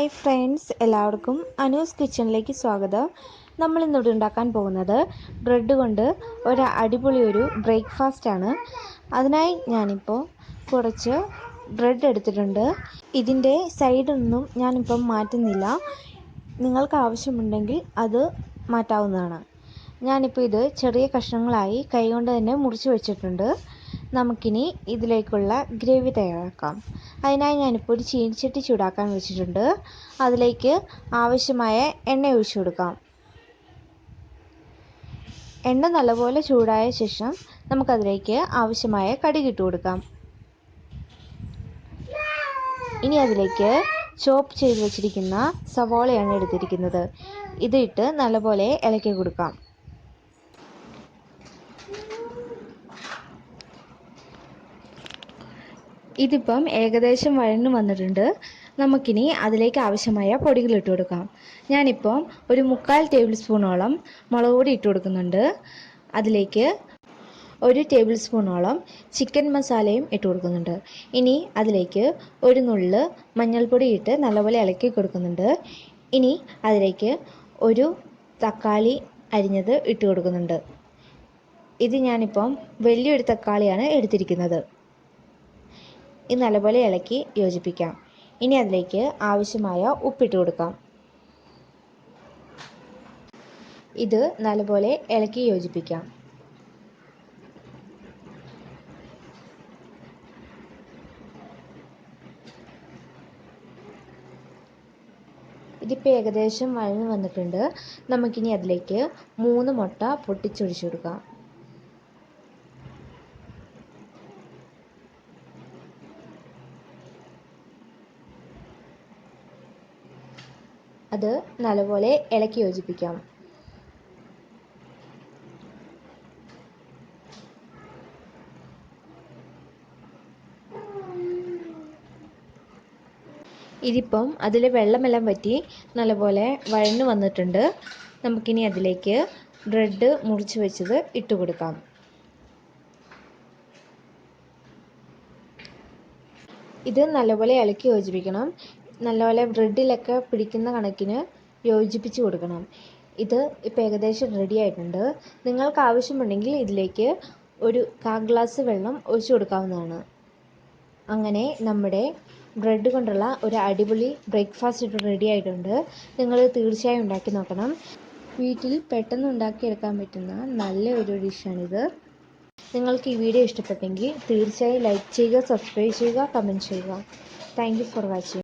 Hi friends, എല്ലാവർക്കും അനൂസ് കിച്ചണിലേക്ക് സ്വാഗതം. നമ്മളിന്നിവിടെ ഉണ്ടാക്കാൻ പോകുന്നത് ബ്രെഡ് കൊണ്ട് ഒരു അടിപൊളി ബ്രേക്ക്ഫാസ്റ്റാണ്. അതിനായി ഞാനിപ്പോൾ കുറച്ച് ബ്രെഡ് എടുത്തിട്ടുണ്ട്. ഇതിൻ്റെ സൈഡൊന്നും ഞാനിപ്പം മാറ്റുന്നില്ല. നിങ്ങൾക്ക് ആവശ്യമുണ്ടെങ്കിൽ അത് മാറ്റാവുന്നതാണ്. ഞാനിപ്പോൾ ഇത് ചെറിയ കഷ്ണങ്ങളായി കൈകൊണ്ട് തന്നെ മുറിച്ച് വെച്ചിട്ടുണ്ട്. നമുക്കിനി ഇതിലേക്കുള്ള ഗ്രേവി തയ്യാറാക്കാം. അതിനായി ഞാനിപ്പോൾ ഒരു ചീനിച്ചട്ടി ചൂടാക്കാൻ വെച്ചിട്ടുണ്ട്. അതിലേക്ക് ആവശ്യമായ എണ്ണ ഒഴിച്ചു കൊടുക്കാം. എണ്ണ നല്ലപോലെ ചൂടായ ശേഷം നമുക്കതിലേക്ക് ആവശ്യമായ കടുക് ഇട്ട് കൊടുക്കാം. ഇനി അതിലേക്ക് ചോപ്പ് ചെയ്ത് വെച്ചിരിക്കുന്ന സവാളയാണ് എടുത്തിരിക്കുന്നത്. ഇതിട്ട് നല്ലപോലെ ഇളക്കി കൊടുക്കാം. ഇതിപ്പം ഏകദേശം വഴന്നു വന്നിട്ടുണ്ട്. നമുക്കിനി അതിലേക്ക് ആവശ്യമായ പൊടികൾ ഇട്ട് കൊടുക്കാം. ഞാനിപ്പം ഒരു 3/4 ടേബിൾ സ്പൂണോളം മുളക് പൊടി ഇട്ട് കൊടുക്കുന്നുണ്ട്. അതിലേക്ക് 1 ടേബിൾ സ്പൂണോളം ചിക്കൻ മസാലയും ഇട്ട് കൊടുക്കുന്നുണ്ട്. ഇനി അതിലേക്ക് ഒരു നുള്ള് മഞ്ഞൾപ്പൊടി ഇട്ട് നല്ലപോലെ ഇളക്കി കൊടുക്കുന്നുണ്ട്. ഇനി അതിലേക്ക് ഒരു തക്കാളി അരിഞ്ഞത് ഇട്ട് കൊടുക്കുന്നുണ്ട്. ഇത് ഞാനിപ്പം വലിയൊരു തക്കാളിയാണ് എടുത്തിരിക്കുന്നത്. ഇത് നല്ലപോലെ ഇളക്കി യോജിപ്പിക്കാം. ഇനി അതിലേക്ക് ആവശ്യമായ ഉപ്പിട്ട് കൊടുക്കാം. ഇത് നല്ലപോലെ ഇളക്കി യോജിപ്പിക്കാം. ഇതിപ്പോൾ ഏകദേശം വഴന്നു വന്നിട്ടുണ്ട്. നമുക്കിനി അതിലേക്ക് 3 മുട്ട പൊട്ടിച്ചൊഴിച്ചു കൊടുക്കാം. അത് നല്ലപോലെ ഇളക്കി യോജിപ്പിക്കാം. ഇതിപ്പം അതിൽ വെള്ളമെല്ലാം വറ്റി നല്ലപോലെ വഴന്നു വന്നിട്ടുണ്ട്. നമുക്കിനി അതിലേക്ക് ബ്രെഡ് മുറിച്ച് വെച്ചത് ഇട്ട് കൊടുക്കാം. ഇത് നല്ലപോലെ ഇളക്കി യോജിപ്പിക്കണം. നല്ലപോലെ ബ്രെഡിലൊക്കെ പിടിക്കുന്ന കണക്കിന് യോജിപ്പിച്ച് കൊടുക്കണം. ഇത് ഇപ്പോൾ ഏകദേശം റെഡി ആയിട്ടുണ്ട്. നിങ്ങൾക്ക് ആവശ്യമുണ്ടെങ്കിൽ ഇതിലേക്ക് ഒരു 1/4 ഗ്ലാസ് വെള്ളം ഒഴിച്ചു കൊടുക്കാവുന്നതാണ്. അങ്ങനെ നമ്മുടെ ബ്രെഡ് കൊണ്ടുള്ള ഒരു അടിപൊളി ബ്രേക്ക്ഫാസ്റ്റ് ഇപ്പോൾ റെഡി ആയിട്ടുണ്ട്. നിങ്ങൾ തീർച്ചയായും ഉണ്ടാക്കി നോക്കണം. വീട്ടിൽ പെട്ടെന്ന് ഉണ്ടാക്കിയെടുക്കാൻ പറ്റുന്ന നല്ല ഡിഷാണിത്. നിങ്ങൾക്ക് ഈ വീഡിയോ ഇഷ്ടപ്പെട്ടെങ്കിൽ തീർച്ചയായും ലൈക്ക് ചെയ്യുക, സബ്സ്ക്രൈബ് ചെയ്യുക, കമൻറ്റ് ചെയ്യുക. Thank you for watching.